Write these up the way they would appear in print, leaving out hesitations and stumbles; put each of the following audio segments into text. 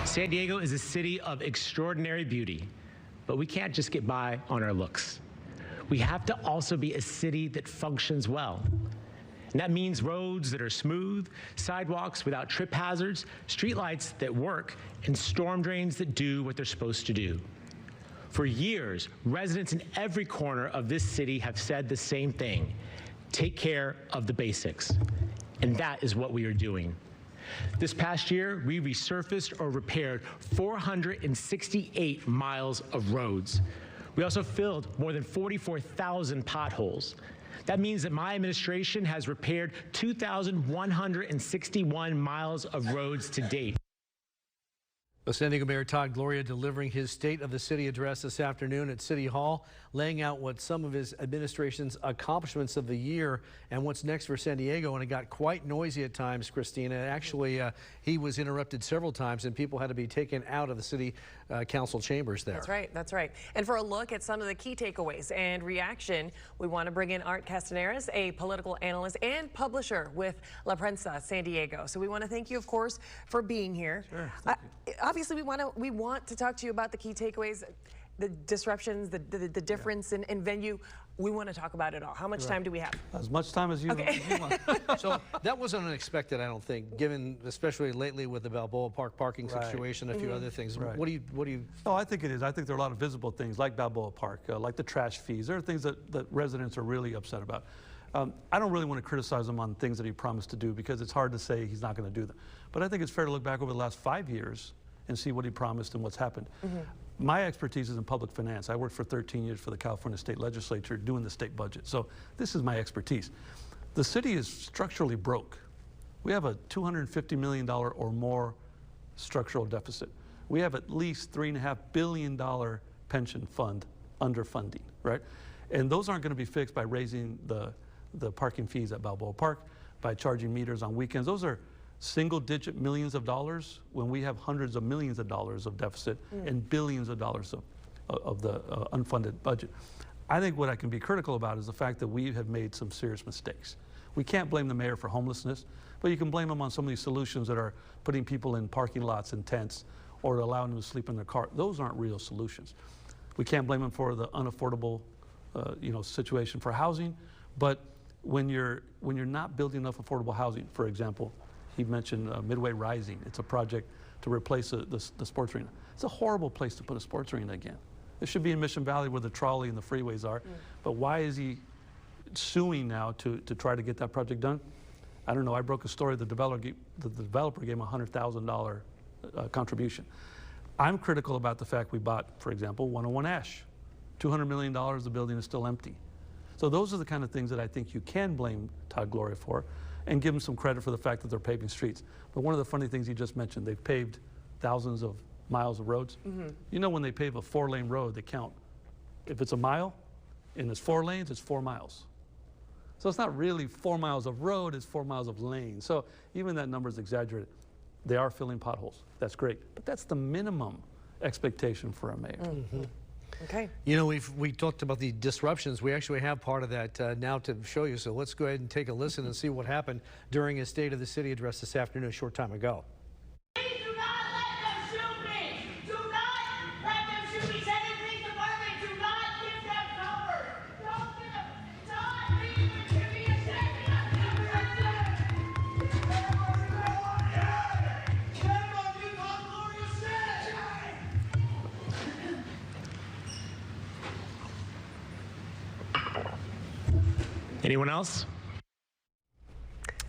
San Diego is a city of extraordinary beauty, but we can't just get by on our looks. We have to also be a city that functions well. And that means roads that are smooth, sidewalks without trip hazards, streetlights that work, and storm drains that do what they're supposed to do. For years, residents in every corner of this city have said the same thing: take care of the basics. And that is what we are doing. This past year, we resurfaced or repaired 468 miles of roads. We also filled more than 44,000 potholes. That means that my administration has repaired 2,161 miles of roads to date. San Diego Mayor Todd Gloria delivering his State of the City address this afternoon at City Hall, laying out what some of his administration's accomplishments of the year and what's next for San Diego. And it got quite noisy at times, Christina. Actually, he was interrupted several times and people had to be taken out of the city council chambers there. That's right. That's right. And for a look at some of the key takeaways and reaction, we want to bring in Art Castaneras, a political analyst and publisher with La Prensa San Diego. So we want to thank you, of course, for being here. Sure. Obviously, we want to talk to you about the key takeaways, the disruptions, the difference in venue. We want to talk about it all. How much time do we have? As much time as you, okay. want. So that wasn't unexpected, I don't think, given especially lately with the Balboa Park parking situation, a few other things. Right. What do you? No, I think it is. I think there are a lot of visible things like Balboa Park, like the trash fees. There are things that residents are really upset about. I don't really want to criticize him on things that he promised to do because it's hard to say he's not going to do them. But I think it's fair to look back over the last 5 years and see what he promised and what's happened. My expertise is in public finance. I worked for 13 years for the California State Legislature doing the state budget. So this is my expertise. The city is structurally broke. We have a $250 million or more structural deficit. We have at least $3.5 billion pension fund underfunding, right? And those aren't going to be fixed by raising the parking fees at Balboa Park, by charging meters on weekends. Those are single-digit millions of dollars when we have hundreds of millions of dollars of deficit and billions of dollars of the unfunded budget. I think what I can be critical about is the fact that we have made some serious mistakes. We can't blame the mayor for homelessness, but you can blame him on some of these solutions that are putting people in parking lots and tents or allowing them to sleep in their car. Those aren't real solutions. We can't blame him for the unaffordable situation for housing, but when you're not building enough affordable housing, for example, he mentioned Midway Rising. It's a project to replace the sports arena. It's a horrible place to put a sports arena again. It should be in Mission Valley where the trolley and the freeways are. But why is he suing now to try to get that project done? I don't know. I broke a story. The developer gave him a $100,000 contribution. I'm critical about the fact we bought, for example, 101 Ash. $200 million, the building is still empty. So those are the kind of things that I think you can blame Todd Gloria for and give them some credit for the fact that they're paving streets. But one of the funny things you just mentioned, they've paved thousands of miles of roads. You know, when they pave a 4-lane road, they count. If it's a mile and it's 4 lanes, it's 4 miles. So it's not really 4 miles of road, it's 4 miles of lane. So even that number is exaggerated. They are filling potholes. That's great. But that's the minimum expectation for a mayor. Okay. You know, we talked about the disruptions. We actually have part of that now to show you. So let's go ahead and take a listen and see what happened during his State of the City address this afternoon, a short time ago. Please do not let them shoot me. Do not let them shoot me. Send in police department. Do not give them cover. Don't give them. Don't even give me a second. Anyone else?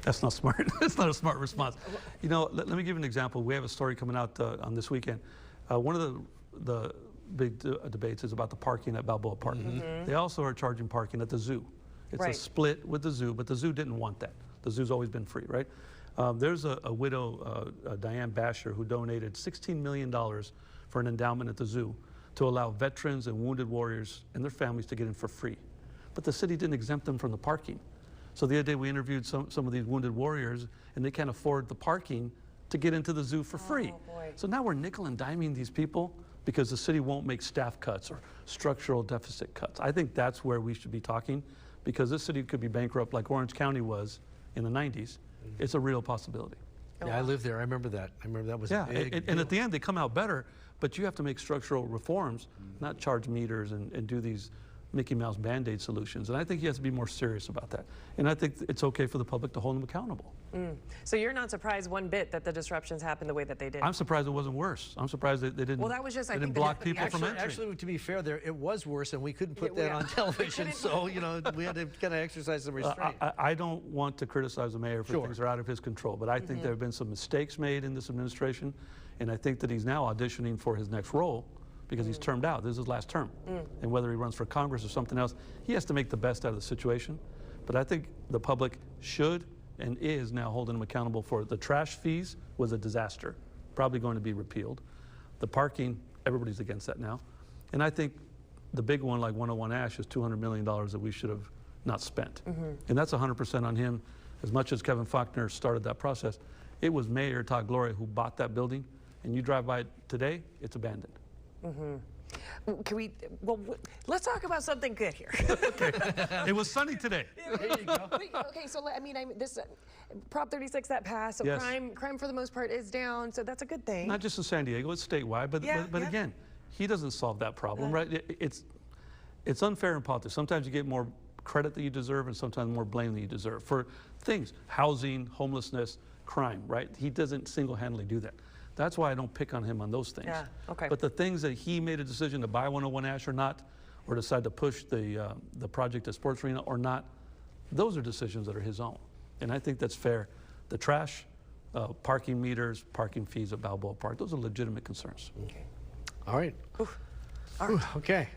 That's not smart. That's not a smart response. You know, let me give you an example. We have a story coming out on this weekend. One of the big debates is about the parking at Balboa Park. They also are charging parking at the zoo. It's a split with the zoo, but the zoo didn't want that. The zoo's always been free, right? There's a widow, Diane Basher, who donated $16 million for an endowment at the zoo to allow veterans and wounded warriors and their families to get in for free. But the city didn't exempt them from the parking. So the other day we interviewed some of these wounded warriors, and they can't afford the parking to get into the zoo for free. So now we're nickel and diming these people because the city won't make staff cuts or structural deficit cuts. I think that's where we should be talking, because this city could be bankrupt like Orange County was in the 90s. It's a real possibility. Yeah, I lived there. I remember that. I remember that was Yeah, a big and deal. at the end they come out better, but you have to make structural reforms, not charge meters and do these Mickey Mouse Band-Aid solutions. And I think he has to be more serious about that. And I think it's okay for the public to hold him accountable. So you're not surprised one bit that the disruptions happened the way that they did? I'm surprised it wasn't worse. I'm surprised they didn't, Well, that was just, I they think didn't that block people from entering. Actually, to be fair, it was worse, and we couldn't put Yeah, that on we television. couldn't. So we had to kind of exercise some restraint. I don't want to criticize the mayor for Sure. things that are out of his control, but I think there have been some mistakes made in this administration, and I think that he's now auditioning for his next role because he's termed out. This is his last term. And whether he runs for Congress or something else, he has to make the best out of the situation. But I think the public should and is now holding him accountable for it. The trash fees was a disaster, probably going to be repealed. The parking, everybody's against that now. And I think the big one, like 101 Ash, is $200 million that we should have not spent. And that's 100% on him. As much as Kevin Faulconer started that process, it was Mayor Todd Gloria who bought that building. And you drive by it today, it's abandoned. Can we, well, let's talk about something good here. It was sunny today. Okay, so I mean, this Prop 36 that passed, so Yes. crime for the most part is down, so that's a good thing. Not just in San Diego, it's statewide, but, Yeah, but yeah. again, he doesn't solve that problem, right? It's unfair in politics. Sometimes you get more credit than you deserve and sometimes more blame than you deserve for things, housing, homelessness, crime, right? He doesn't single-handedly do that. That's why I don't pick on him on those things. Yeah, okay. But the things that he made a decision to buy 101 Ash or not, or decide to push the project at Sports Arena or not, those are decisions that are his own. And I think that's fair. The trash, parking meters, parking fees at Balboa Park, those are legitimate concerns. All right. All right. Okay.